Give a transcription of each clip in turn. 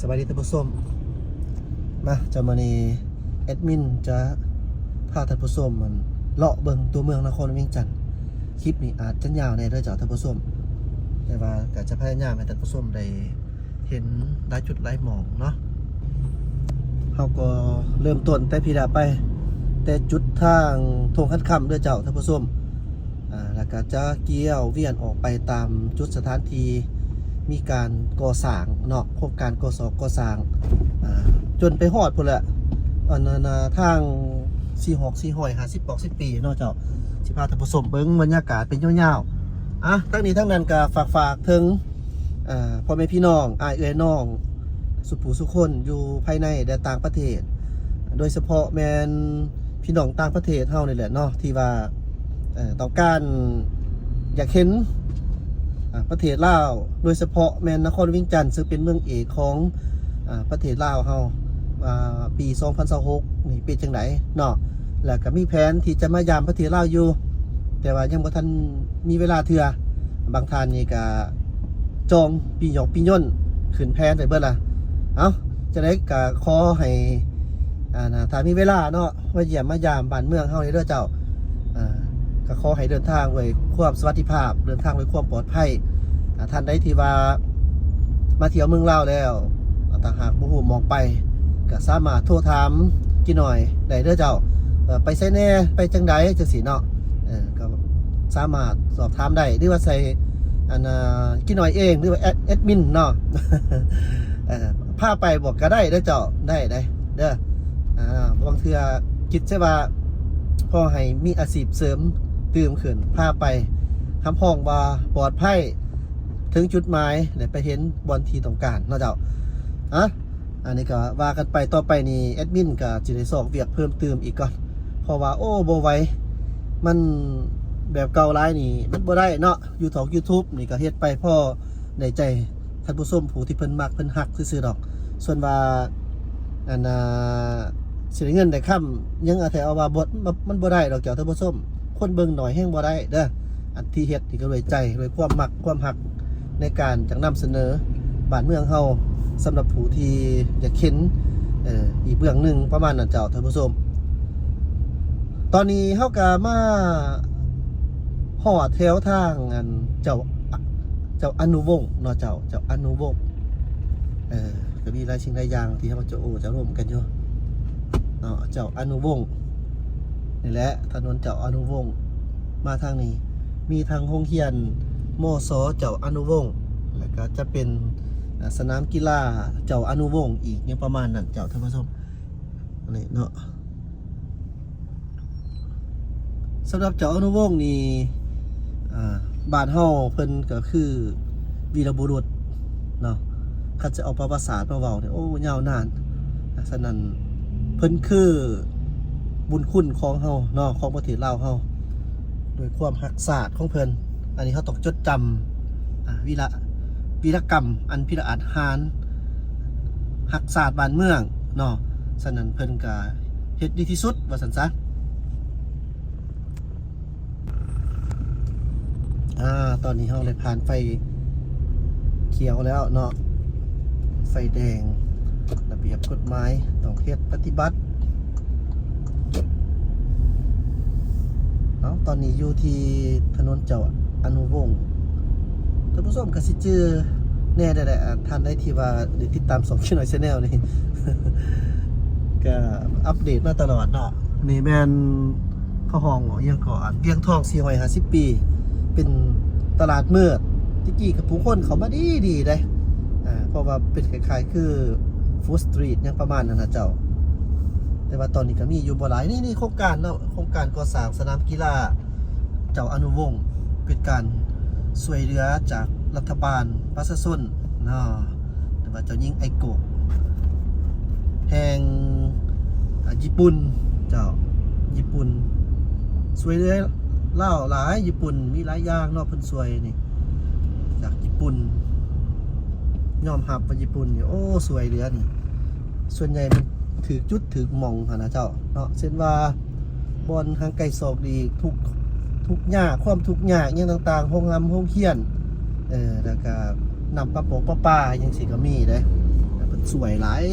บายดีท่านผู้ชมมาจะมานี่แอดมินจะพาท่านผู้ชมมันเลาะเบิ่งตัวเมืองนครเวียงจันทร์คลิปนี้อาจจะยาวในเรื่องจากท่านผู้ชมแต่ว่าก็จะพยายามให้ท่านผู้ชมได้เห็นหลายจุดหลายหม่องเนาะเขาก็เริ่มต้นแต่พีดาไปแต่จุดทางทงคันคำเรื่องเจ้าท่านผู้ชมแล้วก็จะเกี่ยวเวียนออกไปตามจุดสถานที่มีการก่อสร้างเนาะโครงการก่อสร้างจนไปฮอดพุ่นแหละทาง46 50 60 ปีเนาะเจ้าสิพาท่านผู้ชมเบิ่งบรรยากาศเป็นยาวๆทั้งนี้ทั้งนั้นก็ฝากถึงพ่อแม่พี่น้องอ้ายเอื้อยน้องสุผู้สุคนอยู่ภายในและต่างประเทศโดยเฉพาะแม่นพี่น้องต่างประเทศเฮานี่แหละเนาะที่ว่าต้องการอยากเห็นประเทศลาวโดยเฉพาะแม่นนครเวียงจันทร์ซึ่งเป็นเมืองเอกของประเทศลาวเฮาปี 2026 นี่เป็นจังไดเนาะแล้วก็มีแผนที่จะมายามประเทศลาวอยู่แต่ว่ายังบ่ทันมีเวลาเทื่อบางท่านนี่ก็จองปีหยอกปีย่นขึ้นแผนไปเบิดล่ะจะได้ก็ขอให้ถ้ามีเวลาเนาะมาเยี่ยมมายามบ้านเมืองเฮานี่เด้อเจ้าก็ขอให้เดินทางไว้ความสวัสดิภาพเดินทางไว้ความปลอดภัยท่านใดที่ว่ามาเที่ยวเมืองลาวแล้วถ้าหากบ่ฮู้มองไปก็สามารถโทรถามกี่หน่อยได้เด้อเจ้าไปไสแน่ไปจังไดจังซี่เนาะก็สามารถสอบถามได้หรือว่าใส่กี่หน่อยเองหรือว่าแอดมินเนาะพาไปบอกก็ได้เด้อเจ้าได้เด้อบางเทื่อคิดใช่ว่าพอให้มีอาชีพเสริมตื่มขึ้นพาไปทำห้องว่าปลอดภัยถึงจุดหมายได้ไปเห็นบอลที่ต้องการเนาะเจ้าอันนี้ก็ว่ากันไปต่อไปนี่แอดมินก็จะได้สอบเวียกเพิ่มเติมอีกก่อนเพราะว่าบ่ไหวมันแบบเก่าหลายนี่มันบ่ได้เนาะYouTube นี่ก็เฮ็ดไปพ่อในใจท่านผู้ชมผู้ที่เพิ่นมักเพิ่นฮักซื่อๆดอกส่วนว่าสิได้เงินได้ค่ำยังอาจจะเอาว่าบทมันบ่ได้ดอกเจ้าท่านผู้ชมคนเบิ่งหน่อยแห้งบ่ได้เด้ออันที่เฮ็ดนี่ก็ด้วยใจด้วยความมักความฮักในการจังนำเสนอบ้านเมืองเฮาสำหรับผู้ที่อยากเห็นอีกเบื้องหนึ่งประมาณนั้นเจ้าท่านผู้ชมตอนนี้เฮาก็มาฮอดแถวทางเจ้าอนุวงศ์เนาะเจ้าอนุวงศ์ก็มีหลายสิ่งหลายอย่างที่เฮาจะร่วมกันอยู่เนาะเจ้าอนุวงศ์นี่แหละถนนเจ้าอนุวงศ์มาทางนี้มีทางโรงเรียนมส.เจ้าอนุวงศ์แล้วก็จะเป็นสนามกีฬาเจ้าอนุวงศ์อีกอย่างประมาณนั้นเจ้าท่านผู้ชมนี่เนาะสำหรับเจ้าอนุวงศ์นี่บ้านเฮาเพิ่นก็คือวีรบุรุษเนาะคันจะเอาประวัติศาสตร์มาเว้าเนี่ยโอ้ยาวนานฉะนั้นเพิ่นคือบุญคุณของเฮาเนาะของประเทศลาวเฮาโดยความรักษาของเพิ่นอันนี้เฮาต้องจดจำวีรกรรมอันพิรอาจหาญรักษาบ้านเมืองเนาะฉะนั้นเพิ่นก็เฮ็ดดีที่สุดว่าซั่นซะตอนนี้เฮาได้ผ่านไฟเขียวแล้วเนาะไฟแดงระเบียบกฎหมายต้องเฮ็ดปฏิบัติตอนนี้อยู่ที่ถนนเจ้าอนุวงศ์ท่านผู้ชมก็สิเจอแน่ได้ท่านได้ที่ว่าได้ติดตาม2ช่อง Channel นี่ ก็อัปเดตมาตลอดเนาะนี่แม่นเข้าห้องยังก่อนเวียงทอง450 ปีเป็นตลาดมืดที่กี้กับผู้คนเขามาดีได้เพราะว่าเป็นคล้ายๆคือฟู้ดสตรีทยังประมาณนั้นนะเจ้าแต่ว่าตอนนี้ก็มีอยู่บ่หลายนี่โครงการเนาะโครงการก่อสร้างสนามกีฬาเจ้าอนุวงศ์เป็นการช่วยเหลือจากรัฐบาลประชาชนเนาะแต่ว่าเจ้ายิ่งไอโกะแห่งญี่ปุ่นเจ้าญี่ปุ่นช่วยเหลือเล่าหลายญี่ปุ่นมีหลายอย่างเนาะเพิ่นช่วยนี่จากญี่ปุ่นยอมรับว่าญี่ปุ่นนี่โอ้สวยเหลือนี่ส่วนใหญ่มันถือจุดถือมองนะเจ้าเนาะเช่นว่าบอลทางไกลศอกดีทุกยากความทุกยากอย่างต่างๆห้องเฮียนแล้วก็นำประปกประปาอย่างสิก็มีเด้เพิ่น สวยหลาย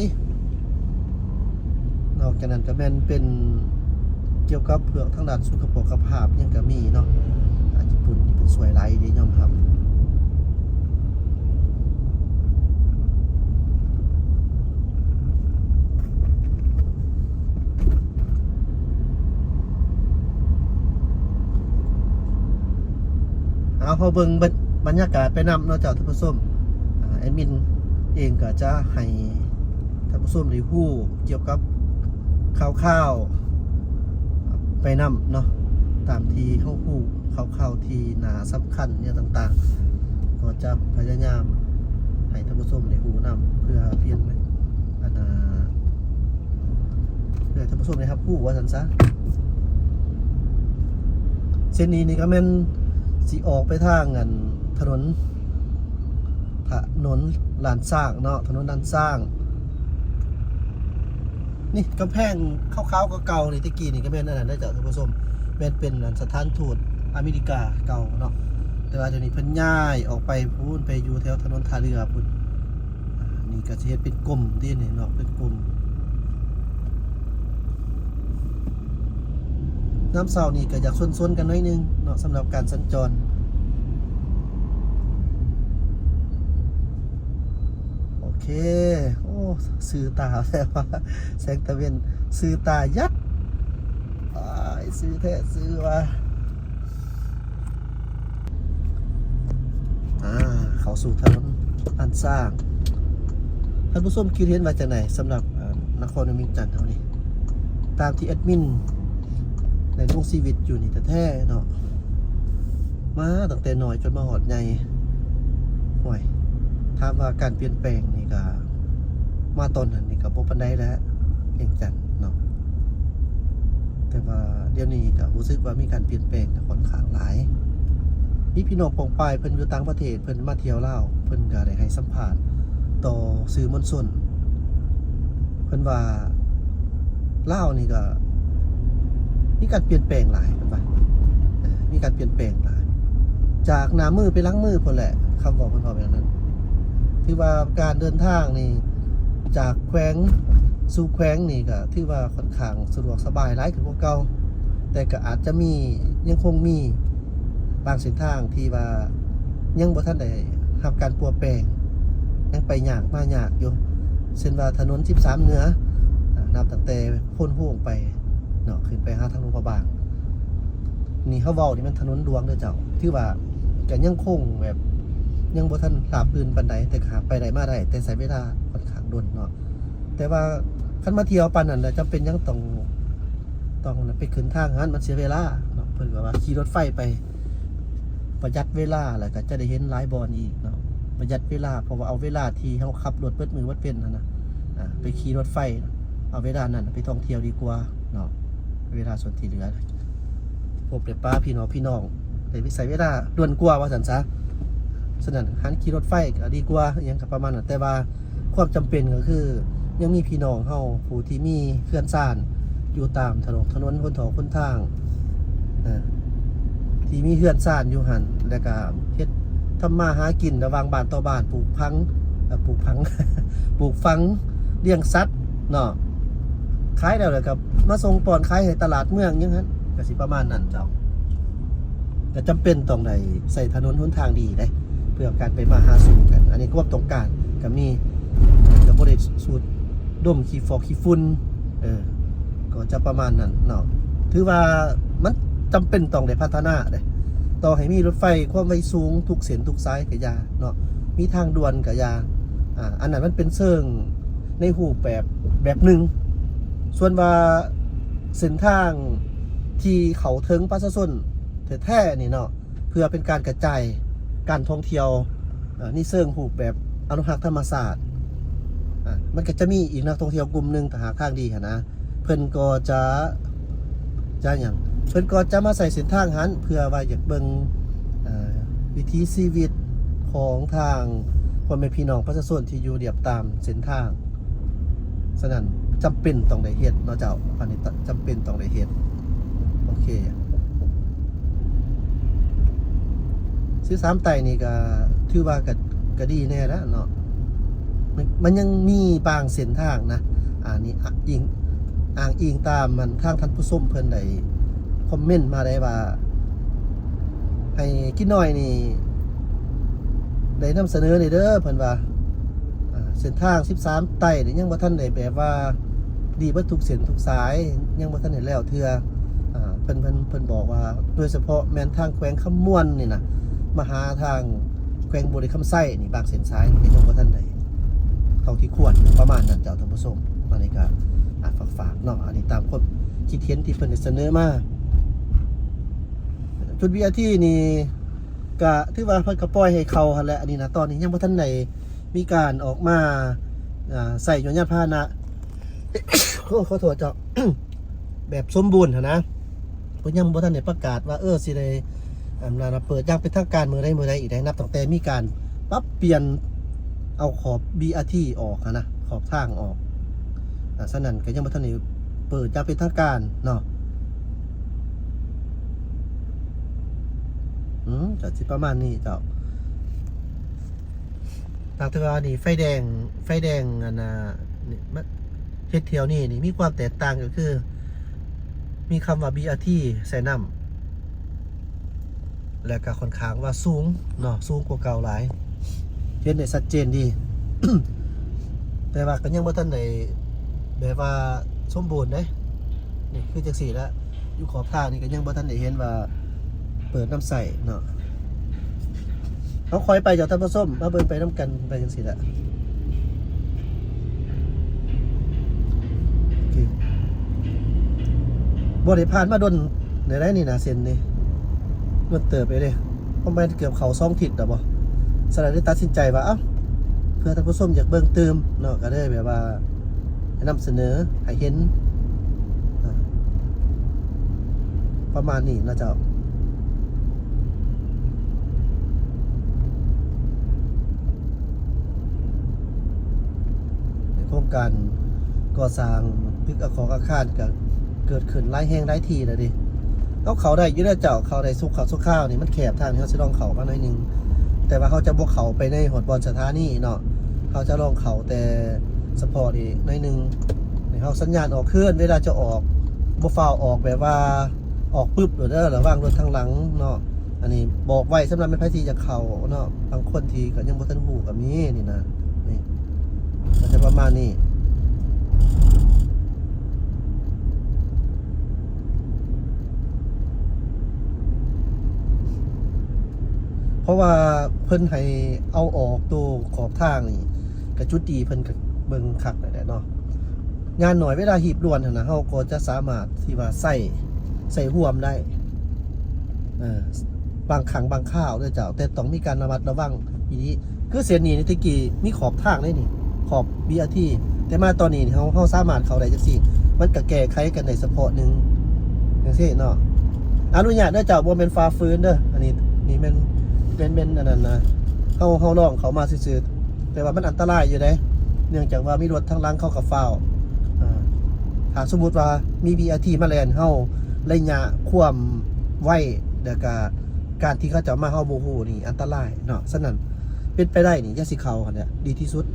นอกจากนั้นก็แม่นเป็นเกี่ยวกับเพื่อทางด้านสุขภาพยังก็มีเนาะญี่ปุ่นสวยหลายดียอมรับเอาพอเบิ่งบรรยากาศไปนำเนาะเจ้าท่านผู้ชมแอดมินเองก็จะให้ท่านผู้ชมได้ฮู้เกี่ยวกับข่าวๆไปนำเนาะตามที่เฮาฮู้ข่าวๆที่น่าสำคัญเนี่ยต่างๆก็จะพยายามให้ท่านผู้ชมได้ฮู้นำเพื่อเปลี่ยนเพื่อท่านผู้ชมได้รับรู้ว่าซั่นซะเส้นนี้นี่ก็แม่นสิออกไปทางถนนลานสร้างเนาะถนนลานสร้างนี่กำแพงขาวๆเก่าๆนี่ตะกี้นี่ก็เป็นอันนั้นได้จากท่านผู้ชมเป็นสถานทูตอเมริกาเก่าเนาะแต่ว่าเดี๋ยวนี้เพิ่นย้ายออกไปพูนไปอยู่แถวถนนท่าเรือพุ่นนี่ก็สิเฮ็ดเป็นกลมที่นี่เนาะเป็นกลมน้ำเสานี่ก็อยากซนๆกันหน่อยนึงเนาะสำหรับการสัญจรโอเคโอ้ซื้อตาแท้ว่าแสงตะเวนซื้อตายัดซื้อแท้ซื้อว่าเข้าสู่ถนนอันสร้างท่านผู้ชมคิดเห็นว่าจังได๋สำหรับนครนมิงจันทร์เฮานี่ตามที่แอดมินในดวงชีวิตอยู่นี่แท้ๆเนาะมาตั้งแต่น้อยจนมาฮอดใหญ่ห่วยถามว่าการเปลี่ยนแปลงนี่ก็มาตอนนั้นนี่ก็บ่ปานใดแล้วเพียงจันทน์เนาะแต่ว่าเดี๋ยวนี้ก็รู้สึกว่ามีการเปลี่ยนแปลงค่อนข้างหลายมีพี่น้องปองปายเพิ่นอยู่ต่างประเทศเพิ่นมาเที่ยวลาวเพิ่นก็ได้ให้สัมภาษณ์ต่อสื่อมวลชนเพิ่นว่าลาวนี่ก็มีการเปลี่ยนแปลงหลายเพิ่นว่ามีการเปลี่ยนแปลงหลายจากหน้ามือไปหลังมือพุ่นแหละคำบอกเพิ่นว่าแบบนั้นที่ว่าการเดินทางนี่จากแขวงสู่แขวงนี่ก็ถือว่าค่อนข้างสะดวกสบายหลายขึ้นกว่าเก่าแต่ก็อาจจะมียังคงมีบางเส้นทางที่ว่ายังบ่ทันได้รับการปรับแปลงยังไปยากมายากอยู่เช่นว่าถนน13เหนือนับตั้งแต่พ้นโฮงไปเนาะขึ้นไปหาทางหลวงพระบางนี่เขาเว้านี่มันถนนหลวงเด้อเจ้าถือว่าก็ยังคงแบบยังบ่ทันราบรื่นปานใดแต่ขาไปได้มาได้แต่ใช้เวลาค่อนข้างด่วนเนาะแต่ว่าคันมาเที่ยวปานนั้นจำเป็นยังต้องไปขึ้นทางนั้นมันเสียเวลาเนาะเพิ่นก็ว่าขี่รถไฟไปประหยัดเวลาแล้วก็จะได้เห็นหลายบอนอีกเนาะประหยัดเวลาเพราะว่าเอาเวลาที่เฮาขับรถเบิดมือเบิดเป็นนั่นน่ะไปขี่รถไฟเอาเวลานั้นไปท่องเที่ยวดีกว่าเนาะเวลาส่วนที่เหลือพบได้ป้าพี่น้องได้ไปใช้เวลาด่วนกว่าว่าซั่นซะฉะนั้นหันขี่รถไฟก็ดีกว่าอหยังก็ประมาณนั้นแต่ว่าความจำเป็นก็คือยังมีพี่น้องเฮาผู้ที่มีเขื่อนซ่านอยู่ตามถนนหนทางที่มีเขื่อนซ่านอยู่หั่นแล้วก็เฮ็ดทำมาหากินระหว่างบ้านต่อบ้านปลูกพัง ปลูกฟังเลี้ยงสัตว์เนาะขายแล้วก็มาส่งปอนขายให้ตลาดเมืองยังหั่นก็สิประมาณนั้นเจ้าก็จำเป็นต้องได้ใส่ถนนหนทางดีได้เพื่อการไปมาหาสู่กันอันนี้ก็ต้องการก็มีก็บ่ได้สูดดมขี้ฟอกขี้ฝุ่นก็จะประมาณนั้นเนาะถือว่ามันจำเป็นต้องได้พัฒนาเด้ต่อให้มีรถไฟความไวสูงทุกเส้นทุกสายก็อย่าเนาะมีทางด่วนก็อย่าอันนั้นมันเป็นเชิงในรูปแบบหนึ่งส่วนว่าเส้นทางที่เขาถึงประชาชนแท้ๆนี่เนาะเพื่อเป็นการกระจายการท่องเที่ยวนี่เชิงรูปแบบอนุรักษ์ธรรมศาสตร์มันก็จะมีอีกนักท่องเที่ยวกลุ่มหนึ่งถ้าหากทางดีนะเพิ่นก็จะอย่างเพิ่นก็จะมาใส่เส้นทางหันเพื่อว่าอยากเบิ่งวิถีชีวิตของทางพ่อแม่พี่น้องประชาชนที่อยู่เรียบตามเส้นทางฉะนั้นจำเป็นต้องได้เฮ็ดเนาะเจ้าอันนี้จำเป็นต้องได้เฮ็ดโอเคซื้อ3ไต่นี่ก็ถือว่าก็ดีแน่แล้วเนาะ มันยังมีบางเส้นทางนะนี่อ้างอิงตามมันทางท่านผู้ชมเพิ่นได้คอมเมนต์มาได้ว่าให้กินน้อยนี่ได้นำเสนอเด้อเพิ่นว่าเส้นทาง13ไต่นี่ยังบ่ทันได้แบบว่าดีเบิดทุกเส้นทุกสายยังบ่ทันได้แล้วเทื่อเพิ่นบอกว่าโดยเฉพาะแม่นทางแขวงคำม่วนนี่นะมาหาทางแขวงบุรีคำไส้นี่บางเส้นสายนี่ยังบ่ทันได้เท่าที่ควรประมาณนั้นเจ้าท่านผู้ชมอันนี้ก็ฝากเนาะอันนี้ตามความคิดเห็นที่เพิ่นได้เสนอมาจุด BRT นี่ก็ถือว่าเพิ่นก็ปล่อยให้เขาหั่นแหละอันนี้นะตอนนี้ยังบ่ทันได้มีการออกมาใส่ยนต์ยานพาหนะ ขอโทษเจ้า แบบสมบูรณ์นะเพิ่นยังบ่ทันได้ประกาศว่าสิได้เปิดอย่างเป็นทางการมื้อใดอีกได้นับตั้งแต่มีการปรับเปลี่ยนเอาขอบ BRT ออกนะขอบทางออกฉะนั้นก็ยังบ่ทันได้เปิดอย่างเป็นทางการเนาะก็สิประมาณนี้เจ้าทางเทือนี่ไฟแดงอันนี่เฮ็ดเที่ยวนี่มีความแตกต่างก็คือมีคำว่า BRT ใส่น้ำและก็ค่อนข้างว่าสูงเนาะสูงกว่าเก่าหลายเห็นได้ชัดเจนดี แต่ว่าก็ยังบ่ทันได้แบบว่าสมบูรณ์เด้นี่คือจังซี่แล้วอยู่ขอบทางนี่ก็ยังบ่ทันได้เห็นว่าเปิดน้ำใส่เนาะเขาคอยไปจากท่านผู้ชมมาเบิ่งไปน้ำกันไปจังซี่แหละบ่ได้ผ่านมาดนได้นี่นะเส้นนี่ดนเติบไปเลยเพราะมันเกือบเขา2ทิศแล้วบ่สลายได้ตัดสินใจว่าเพื่อท่านผู้ชมอยากเบิ่งเติมเนาะก็ได้แบบว่านำเสนอให้เห็นประมาณนี้นะเจ้าโครงการก่อสร้างตึกอาคารก็เกิดขึ้นหลายแห่งหลายที่แล้วดิเขาได้อยู่แล้วเจ้าเขาได้สุขข้าวนี่มันแคบทางนี้เขาจะลองเขามาหน่อยนึงแต่ว่าเขาจะบวกเขาไปในหอดบอลสถานีเนาะเขาจะลองเขาแต่สปอร์ตอีกหน่อยนึงเขาสัญญาณออกเคลื่อนเวลาจะออกบ่ฟ้าวออกแบบว่าออกปึ๊บหรือระว่างรถทางหลังเนาะอันนี้บอกไว้สำหรับเป็นไพ่ที่จะเขาเนาะบางคนที่ก็ยังบ่ทันหูกับมีนี่นะนี่มันจะประมาณนี้เพราะว่าเพิ่นให้เอาออกตัวขอบทางนี่กระจุดดีเพิ่นก็เบิ่งคักได้เนาะงานหน่อยเวลาหีบด่วนนะเฮาก็จะสามารถที่ว่าใส่ร่วมได้บางครั้งบางข้าวด้วยเจ้าแต่ต้องมีการระมัดระวังอีนี้คือเส้นนี้นี่ตะกี้มีขอบทางได้นี่ขอบ BRT แต่มาตอนนี้เฮาสามารถเข้าได้จังซี่มันก็แก้ไขกันได้เฉพาะนึงจังซี่เนาะอนุญาตเด้อเจ้าบ่แม่นฟ้าฟื้นเด้ออันนี้นี่เป็นอันนั้นนะเขาลองเขามาซื่อๆแต่ว่ามันอันตรายอยู่เด้เนื่องจากว่ามีรถทางหลังเข้ากับฟ้าวถ้าสมมุติว่ามี BRT มาแล่นเฮาระยะความไวแล้วก็การที่เขาจะมาเฮาบ่ฮู้นี่อันตรายเนาะฉะนั้นเป็นไปได้นี่อย่าสิเข้าหั่นเนี่ยดีที่สุด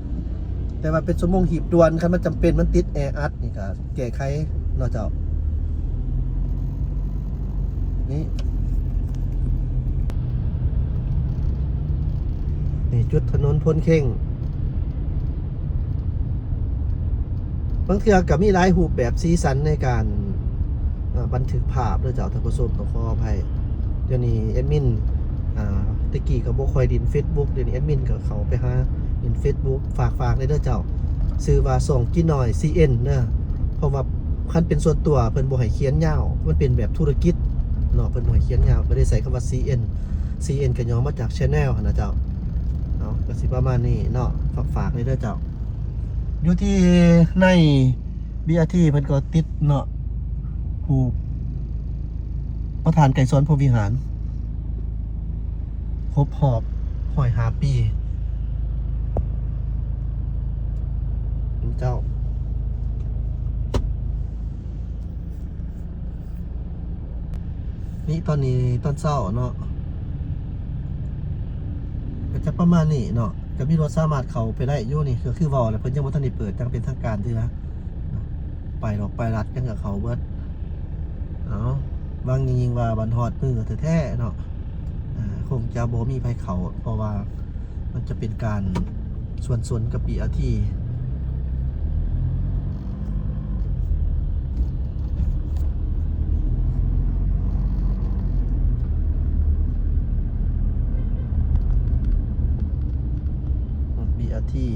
แต่ว่าเป็นชั่วโมงหีบด่วนคันมันจำเป็นมันติดแออัดนี่ก็แก้ไขเนาะเจ้านี่จุดถนนพลเข่งบางเทื่อก็มีหลายรูปแบบสีสันในการบันทึกภาพด้วยเจ้าท่านผู้ชมต้องขออภัยเดี๋ยวนี้แอดมินตะกี้ก็บ่ค่อยดิน Facebook เดี๋ยวนี้แอดมินก็เข้าไปหาดิน Facebook ฝากเลยเด้อเจ้าชื่อว่าส่งกินหน่อย CN เด้อเพราะว่าคันเป็นส่วนตัวเพิ่นบ่ให้เขียนยาวมันเป็นแบบธุรกิจเนาะเพิ่นบ่ให้เขียนยาวก็ได้ใส่คำว่า CN ก็ย่อมาจาก Channel หั่นนะเจ้าก็สิประมาณนี้เนาะฝากเลยเด้อเจ้าอยู่ที่ใน BRT เพิ่นก็ติดเนาะผู้ประธานไก่สอนพรหมวิหารครบหอบ105 ปีเจ้านี่ตอนนี้ตอนเช้าเนาะก็จะประมาณนี้เนาะก็ ก็มีรถสามารถเข้าไปได้อยู่นี่คือเว้าแล้วเพิ่นยังบ่ทันได้เปิดจังเป็นทางการเทื่อไปดอกไปรัดจังกับเขาเบิดเอาบางยิงว่าบันทอดมือแท้ๆเนาะคงจะบ่มีไผเขาเพราะว่ามันจะเป็นการส่วนกับปีอาทีปีอาที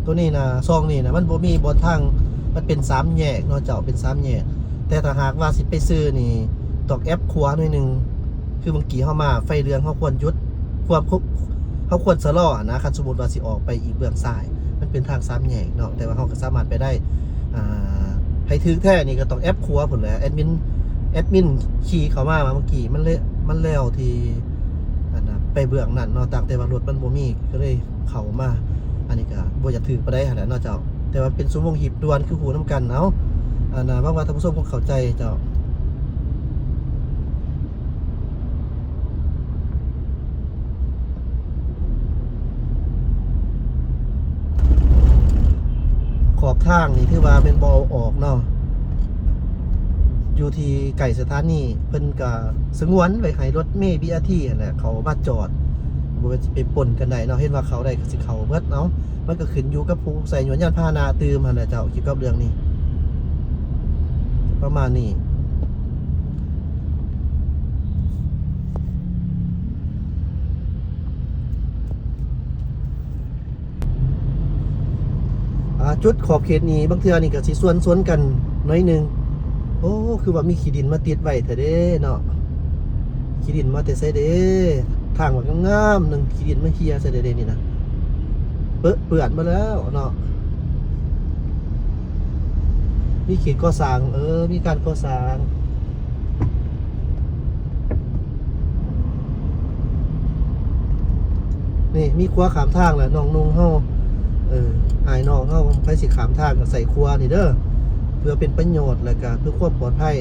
ตัวนี้นะซองนี่นะมันบ่มีบนทางมันเป็น3แยกเนาะเจ้าเป็น3แยกแต่ถ้าหากว่าสิไปซื้อนี่ตอกแอปขวาหน่อยนึงคือบางกีเข้ามาไฟเหลืองเขาควรหยุดเขาควรชะลอนะคันสมมุติว่าสิออกไปอีกเบื้องซ้ายมันเป็นทาง3แยกเนาะแต่ว่าเขาก็สามารถไปได้ให้ถึงแท้นี่ก็ต้องแอปขวาพุ่นแหละแอดมินขี่เข้ามาเมื่อกี้มันแล้วที่อันน่ะไปเบื้องนั้นเนาะแต่ว่ารถมันบ่มีก็เลยเข้ามาอันนี้ก็บ่อยากถือไปได้หั่นแหละเนาะเจ้าแต่ว่าเป็นชั่วโมงหีบด่วนคือหูน้ำกันเอาอันน่ะว่าท่านผู้ชมคงเข้าใจเจ้าขอบทางนี่ถือว่าเป็นบ่ออกเนาะอยู่ที่ไก่สถานีเพิ่นก็สงวนไว้ให้รถเมล์ BRT นั่นแหละเขามาจอดบ่ว่าสิไปปนกันได้เนาะเห็นว่าเขาได้ก็สิเข้าเบิดเนาะมันก็ขึ้นอยู่กับผู้ใส่ยานพาหนะตื่มหั่นแหละเจ้าเกี่ยวกับเรื่องนี้ประมาณนี้จุดขอบเขตนี้บางเทื่อนี่ก็สิสวนกันหน่อยนึงโอ้คือว่ามีขี้ดินมาติดไว้เถอะเด้เนาะขี้ดินมาแต่ไสเด้ทางว่างามๆนึงขี้ดินมาเฮียใส่เด้นี่นะเปื้อนมาแล้วเนาะมีเขตก่อสร้างมีการก่อสร้างนี่มีครัวขามทางแหละน้องนุ่งเฮาอายน้องเฮาไปสิขามทางก็ใส่ครัวนี่เด้อเพื่อเป็นประโยชน์และก็เพื่อความปลอดภัย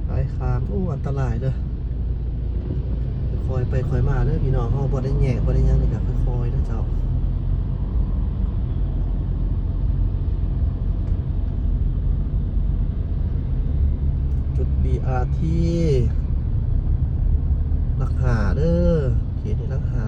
ไปขามโอ้อันตรายเด้อคอยไปคอยมาเด้อพี่น้องเฮาบ่ได้แยกบ่ได้หยังนี่ก็ค่อยๆเด้อเจ้าจุด BRT ลักหาเด้อเขตนี้ลักหา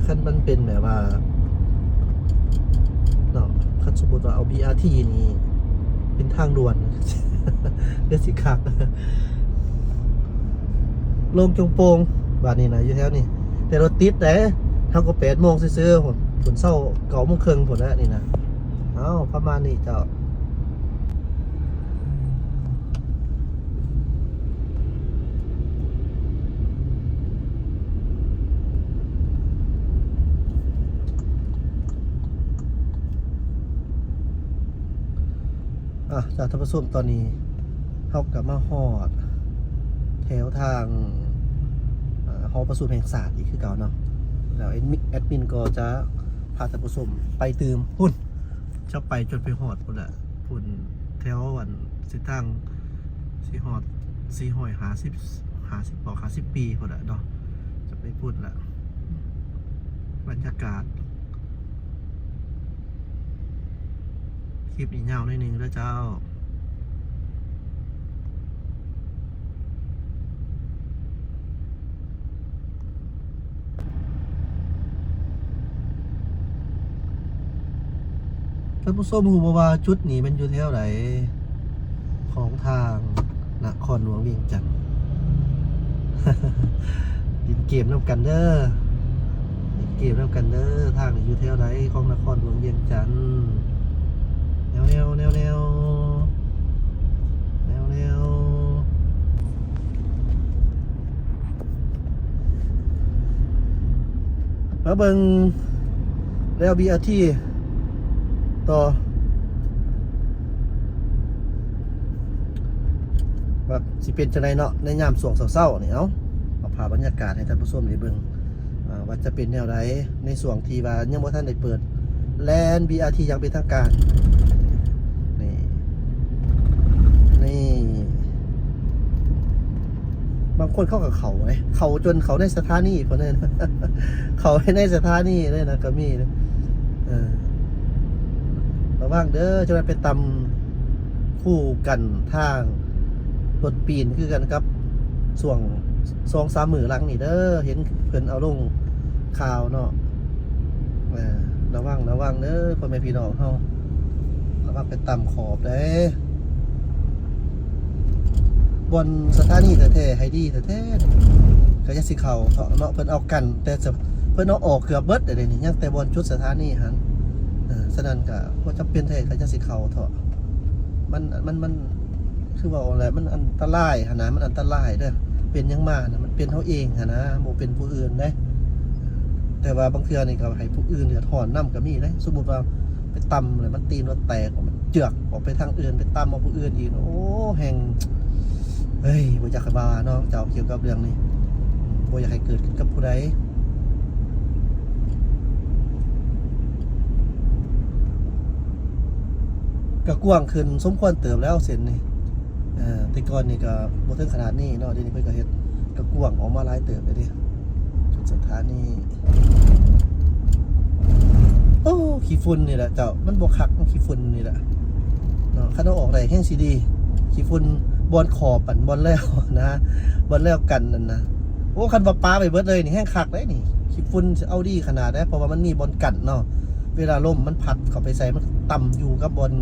คันมันเป็นแบบว่าเนาะคันสมมติว่าเอา BRT นี่เป็นทางด่วนเดือดสิคักลงจงโปงบ้านนี้นะอยู่แถวนี้แต่รถติดแต่เท่าก็8 โมงซื้อๆฝนเศร้า9 โมงครึ่งผลแล้วนี่นะประมาณนี้เจ้าจากท่านผู้ชมตอนนี้เข้ากับมาฮอดแถวทางหอประชุมแห่งศาสตร์อีกคือเก่าเนาะแล้วแอดมินก็จะพาท่านผู้ชมไปตื่มพุ่นจะไปจนไปฮอดพุ่นละพุ่นแถววันสิทางสิฮอด450 ปีพุ่นละเนาะจะไปพุ่นละบรรยากาศคลิปนี้ยาวหน่อยนึงแล้วเจ้าท่านผู้ชมรู้บ่ว่าจุดนี้มันอยู่แถวไหนของทางนครหลวงเวียงจันทร์ ดิน เกมน้ำกันเด้อเล่นเกมน้ำกันเด้อทางอยู่แถวใดของนครหลวงเวียงจันทน์แนวมาเบิ่งแล้ว BRT ต่อว่าสิเป็นจังไดเนาะในยามช่วงเช้าๆนี่เอาภาพบรรยากาศให้ท่านผู้ชมได้เบิ่งว่าจะเป็นแนวใดในช่วงที่ว่ายังบ่ทันได้เปิดแลน BRT อย่างเป็นทางการนี่บางคนเข้ากับเขาไว้เขาจนเขาได้สถานีคนนั้น เขาให้ได้สถานีเลยนะก็มีนะระวังเด้อจะไปตำคู่กันทางรถปีนคือกันครับส่วง2-3 มื้อหลังนี่เด้อเห็นเพิ่นเอาลงข่าวเนาะระวังเด้อพ่อแม่พี่น้องเฮาระวังไปตำขอบเด้บนสถานีแท้ๆให้ดีแท้ๆก็จะสิเขาเนาะเพิ่นเอากันแต่เพิ่นเอาออกเกือบเบิดเดี๋ยวนี้ยังแต่บนจุดสถานีหันฉะนั้นก็บ่จำเป็นแท้ก็จะสิเขาเถาะมันคือว่าอะไรมันอันตรายหั่นนะมันอันตรายเด้อเป็นหยังมานะมันเป็นเฮาเองหั่นนะบ่เป็นผู้อื่นเด้แต่ว่าบางเทื่อนี่ก็ให้ผู้อื่นเดือดร้อนนำก็มีเด้สมมุติว่าไปตำเลยมันตีนรถแตกมันเจือกออกไปทางอื่นไปตำเอาผู้อื่นอีกโอ้แห่งเฮ้ยบ่อยากให้ว่าเนาะเจ้าเกี่ยวกับเรื่องนี้บ่อยากให้เกิดขึ้นกับผู้ใดก็กว้างขึ้นสมควรเติบแล้วเส้นนี่แต่ก่อนนี่ก็บ่ถึงขนาดนี้เนาะเดี๋ยวนี้เพิ่นก็เฮ็ดก็กว้างออกมาหลายเติบเลยเด้จุดสถานีโอ้ขี้ฝุ่นนี่แหละเจ้ามันบ่คักมันขี้ฝุ่นนี่แหละเนาะคันเอาออกได้แฮงสิดีขี้ฝุ่นบอนขอบปั่นบอนแล้วนะบอนแล้วกันนั่นนะโอ้คันว่าปลาไปเบิดเลยนี่แห้งคักได้นี่ขี้ฝุ่นจะเอาดีขนาดได้เพราะว่ามันมีบอนกันเนาะเวลาลมมันพัดเข้าไปใส่มันต่ำอยู่กับบอน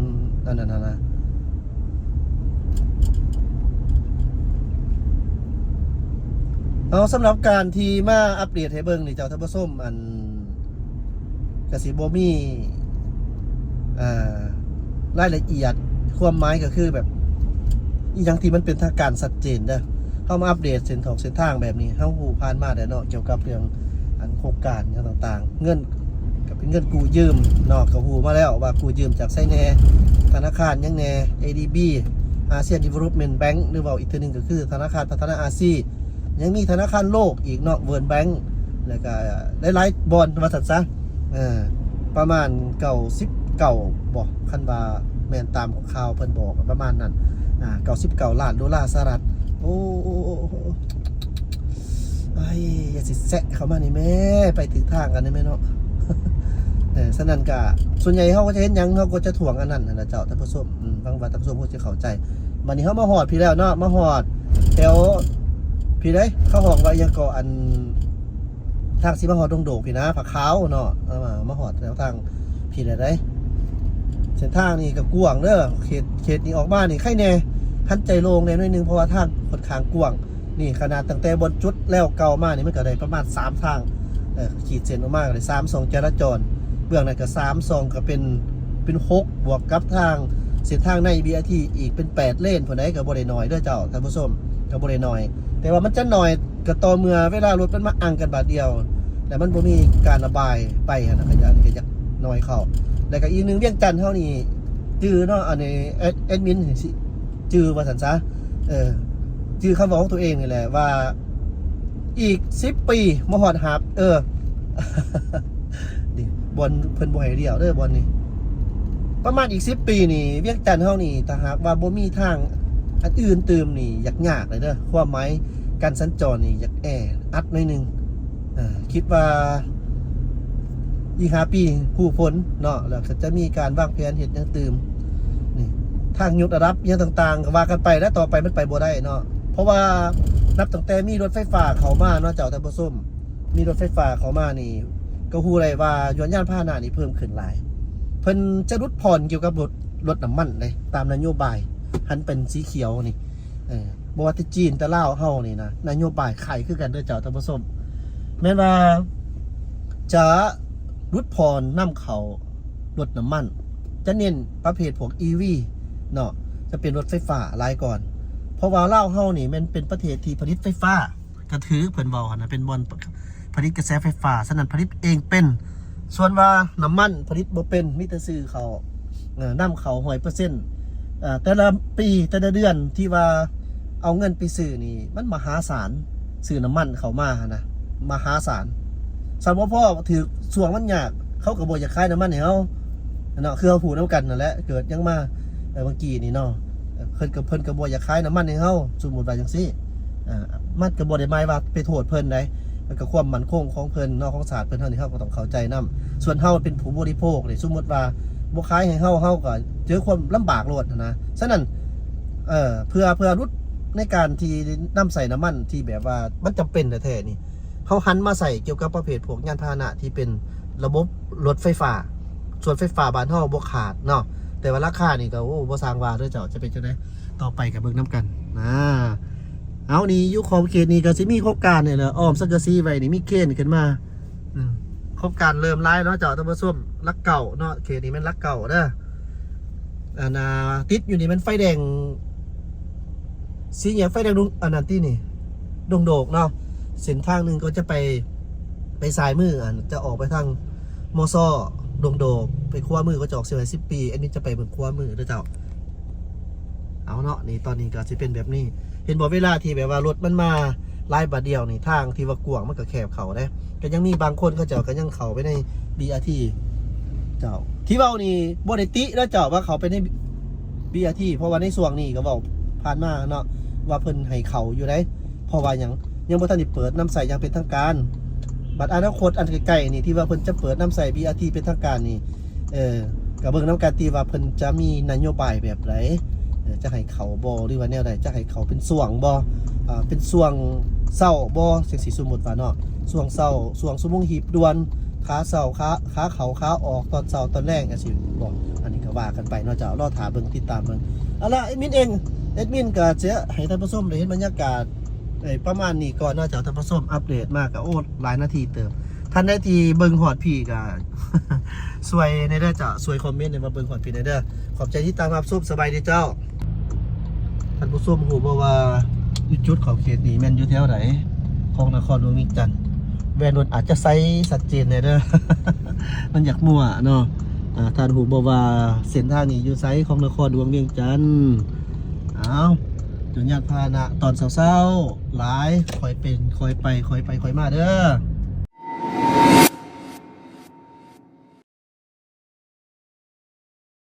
นั่นนะเอาสำหรับการที่มาอัปเดตให้เบิ่งนี่เจ้าท่านผู้ชมอันกสิบ่มีรายละเอียดความหมายก็คือแบบอีหยังที่มันเป็นทางการชัดเจนเด้อเฮามาอัปเดตเส้นทางแบบนี้เฮาฮู้ผ่านมาได้เนาะเกี่ยวกับเรื่องอันโครงการต่างๆเงินก็เป็นเงินกู้ยืมเนาะก็ฮู้มาแล้วว่ากู้ยืมจากไสแหน่ธนาคารยังแหน่ ADB ASEAN Development Bank หรือว่าอีกตัวนึงก็คือธนาคารพัฒนาอาเซียนยังมีธนาคารโลกอีกเนาะ World Bank แล้วก็หลายๆบอนด์ว่าซั่นซะประมาณ99บ่คันว่าแม่นตามของข่าวเพิ่นบอกประมาณนั้น$99 ล้านสหรัฐโอ้อย่าสิแซะเข้ามานี่แม่ไปถึงทางกันได้ไหมเนาะฉะนั้นก็ส่วนใหญ่เขาก็จะเห็นยังเขาก็จะถ่วงอันนั้นนะเจ้าท่านผู้ชมบางท่านผู้ชมก็จะเข้าใจวันนี้เขามาหอดพี่แล้วเนาะมาหอดแถวพี่ได้เขาหอกไว้ยังก่ออันทางสิมาหอดดงโดกพี่นะผักขาวเนาะมาหอดแถวทางพี่ได้เส้นทางนี่ก็กว้างเด้อเขตนี้ออกมานี่ใครแน่ทันใจโล่งแน่หน่อยนึงเพราะว่าทางค่อนข้างกว้างนี่ขนาดตั้งแต่บนจุดแล้วเก่ามานี่มันก็ได้ประมาณ3ทางขีดเส้นออกมาเลย3-2จราจรเบื้องนั้นก็3-2ก็เป็น6บวกกับทางเส้นทางใน BRT อีกเป็น8เลนพุ่นใดก็บ่ได้น้อยเด้อเจ้าท่านผู้ชมก็บ่ได้น้อยแต่ว่ามันจะน้อยก็ต่อเมื่อเวลารถมันมาอังกันบาดเดียวแต่มันบ่มีการระบายไปหั่นน่ะก็จะน้อยเข้าแล้วก็อีกนึงเวียงจันทน์เฮานี่จื้อเนาะอันนี้แอดมินสิจื้อว่าซั่นซะจื้อคำบอกของตัวเองนี่แหละว่าอีก10 ปีมาฮอดหาบนี่บอลเพิ่นบ่ให้เดียวเด้อบอลนี่ประมาณอีก10 ปีนี่เวียงจันทน์เฮานี่ถ้าหากว่าบ่มีทางอันอื่นเติมนี่ยากเลยเด้อความหมายการสัญจรนี่อยากอัดหน่อยนึงคิดว่าอีก5 ปีผู้ฝนเนาะแล้วก็จะมีการวางแผนเฮ็ดหยังตื่มนี่ทางยกระดับอย่างต่างๆก็ว่ากันไปแล้วต่อไปมันไปบ่ได้เนาะเพราะว่านับตั้งแต่มีรถไฟฟ้าเข้ามาเนาะเจ้าท่านผู้ชมมีรถไฟฟ้าเข้ามานี่ก็ฮู้ได้ว่ายานพาหนะนี่เพิ่มขึ้นหลายเพิ่นจะลดผ่อนเกี่ยวกับรถน้ำมันเลยตามนโยบายหันเป็นสีเขียวนี่บ่ว่าที่จีนแต่ลาวเฮานี่นะนโยบายไข่คือกันเด้อเจ้าท่านผู้ชม แม้ว่าจะรุดพรนำเขารถน้ำมันจะเน้นประเภทพวก EV เนาะจะเป็นรถไฟฟ้าหลายก่อนเพราะว่าลาวเฮานี่มันเป็นประเทศที่ผลิตไฟฟ้ากระถือเพิ่นเว้าหั่นนะเป็นบ่อนผลิตกระแสไฟฟ้าฉะนั้นผลิตเองเป็นส่วนว่าน้ำมันผลิตบ่เป็นมีแต่ซื้อเขานำเขา 100%แต่ละปีแต่ละเดือนที่ว่าเอาเงินไปซื้อนี่มันมหาศาลซื้อน้ำมันเข้ามาหั่นนะมหาศาลสมมุติพ่อถือช่วงมันยากเขาก็บ่อยากขายน้ำมันให้เฮาเนาะคือเฮาพูดนำกันนั่นแหละเกิดยังมาเมื่อกี้นี่เนาะเพิ่นก็บ่อยากขายน้ำมันให้เฮาสมมุติว่าจังซี่มันก็บ่ได้หมายว่าไปโทษเพิ่นได้มันก็ความมั่นคงของเพิ่นเนาะของศาสตร์เพิ่นเฮานี่เฮาก็ต้องเข้าใจนํส่วนเฮาเป็นผู้บริโภคนี่สมมุติว่าบ่ขายให้เฮาก็เจอความลำบากโลดนะฉะนั้นเพื่อลดในการที่นำใส่น้ำมันที่แบบว่ามันจำเป็นแท้ๆนี่เฮาหันมาใส่เกี่ยวกับประเภทพวกยานพาหนะที่เป็นระบบรถไฟฟ้าส่วนไฟฟ้าบ้านเฮาบ่ขาดเนาะแต่ว่าราคานี่ก็โอ้บ่สร้างว่าเด้อเจ้าจะเป็นจังได๋ต่อไปก็เบิ่งนํกันเอานี่อยู่ขอบเขตนี่ก็สิมีโครงการนี่แหละอ้อมสังกะสีไว้นี่มีเคนขึ้นมาโครงการเริ่มหลายเนาะเจ้าท่านผู้ชมรักเก่าเนาะเขตนี้มันรักเก่าเด้อติดอยู่นี่มันไฟแดงสีอย่างไฟแดงดวงอันนั้นที่นี่ดงโดกเนาะเส้นทางหนึ่งก็จะไปซ้ายมือจะออกไปทางมอซ่อดงโดกไปขวามือก็จะออก10 ปีอันนี้จะไปเบิ่งขวามือเด้อเจ้าเอาเนาะนี่ตอนนี้ก็จะเป็นแบบนี้เห็นบ่เวลาที่แบบว่ารถมันมาลายบาดเดียวนี่ทางที่ว่ากว้างมันก็แคบเขาได้ก็ยังมีบางคนก็เจ้าก็ยังเข้าไปใน BRT เจ้าที่เว้านี่บ่ได้ติแล้วเจ้าว่าเขาไปใน BRT เพราะว่าในช่วงนี้ก็เว้าผ่านมาเนาะว่าเพิ่นให้เขาอยู่ได้เพราะว่ายังบ่ทันได้เปิดน้ำใสอย่างเป็นทางการบัดอนาคตอันใกล้ๆนี่ที่ว่าเพิ่นจะเปิดน้ำใส BRT เป็นทางการนี่ก็เบิ่งนำกันที่ว่าเพิ่นจะมีนโยบายแบบไหนจะให้เขาบ่หรือว่าแนวใดจะให้เขาเป็นส่วงบ่เป็นส่วงเช้าบ่จังซี่สมมุติว่าเนาะส่วงเช้าส่วงชั่วโมงหีบด่วนขาเช้าขาเขาขาออกตอนเช้าตอนแรงจังซี่บ่อันนี้ก็ว่ากันไปเนาะเจ้ารอถาเบิ่งติดตามเบิ่งเอาล่ะเอ็ดมินก็จะให้ท่านผู้ชมได้เห็นบรรยากาศประมาณนี้ก่อนเนาะเจ้าท่านผู้ชมอัปเดตมากก็โอ้หลายนาทีเติมท่านได้ที่เบิ่งฮอดพี่ก็ สวยในเด้อเจ้าสวยคอมเมนต์มาเบิ่งฮอดพี่ในเด้อขอบใจที่ตามรับชมสบายดีเจ้าท่านผู้ชมฮู้บ่ว่าจุดของเขตนี้แม่นอยู่แถวไหนของนครหลวงเวียงจันทน์แวนรถอาจจะไซส์ชัดเจนในเด้อ มันอยากมั่วเนาะท่านฮู้บ่ว่าเส้นทางนี้อยู่ไซส์ของนครหลวงเวียงจันทน์เอาจนยานพาหนะตอนเช้าๆหลายค่อยเป็นค่อยไปค่อยมาเด้อ